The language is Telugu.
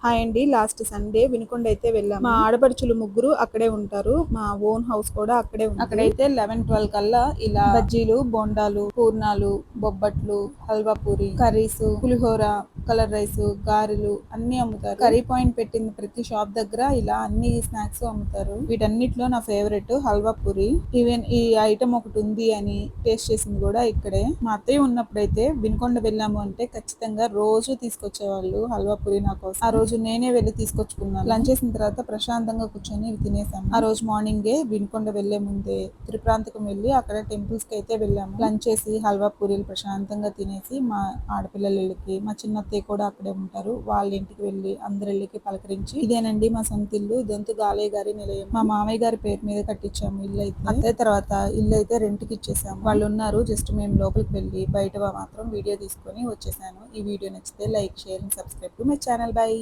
హాయ్ అండి. లాస్ట్ సండే వినుకొండ అయితే వెళ్ళాము. మా ఆడపడుచులు ముగ్గురు అక్కడే ఉంటారు. మా ఓన్ హౌస్ కూడా అక్కడే ఉంది. అక్కడైతే 11-12 కల్లా ఇలా బజ్జీలు, బోండాలు, పూర్ణాలు, బొబ్బట్లు, హల్వా పూరి, కర్రీస్, పులిహోర, కలర్ రైస్, గారెలు అన్ని అమ్ముతారు. కర్రీ పాయింట్ పెట్టింది ప్రతి షాప్ దగ్గర ఇలా అన్ని స్నాక్స్ అమ్ముతారు. వీటన్నిటిలో నా ఫేవరెట్ హల్వా పూరి. ఈవెన్ ఈ ఐటమ్ ఒకటి ఉంది అని టేస్ట్ చేసింది కూడా ఇక్కడే. మా అత్తయ్య ఉన్నప్పుడైతే వినుకొండ వెళ్ళాము అంటే ఖచ్చితంగా రోజు తీసుకొచ్చేవాళ్ళు హల్వా పూరి నా కోసం. ఆ రోజు నేనే వెళ్ళి తీసుకొచ్చుకున్నాను. లంచ్ చేసిన తర్వాత ప్రశాంతంగా కూర్చొని తినేసాము. ఆ రోజు మార్నింగే వినుకొండ వెళ్లే ముందే త్రిప్రాంతకం వెళ్ళి అక్కడ టెంపుల్స్ కి అయితే వెళ్ళాము. లంచ్ చేసి హల్వా పూరీలు ప్రశాంతంగా తినేసి మా ఆడపిల్లల ఇళ్ళకి, మా చిన్నత్తయ్య కూడా అక్కడే ఉంటారు, వాళ్ళ ఇంటికి వెళ్ళి అందరి ఇళ్ళకి పలకరించి ఇదేనండి మా సొంత ఇల్లు, దొంతు గాలయ్య గారి నిలయం, మా మామయ్య గారి పేరు మీద కట్టించాము ఇల్లు అయితే. అత్తే తర్వాత ఇల్లు అయితే రెంట్ కి ఇచ్చేసాము. వాళ్ళు ఉన్నారు, జస్ట్ మేము లోపలికి వెళ్ళి బయట మాత్రం వీడియో తీసుకొని వచ్చేసాను. ఈ వీడియో నచ్చితే like, share and subscribe to my channel. By.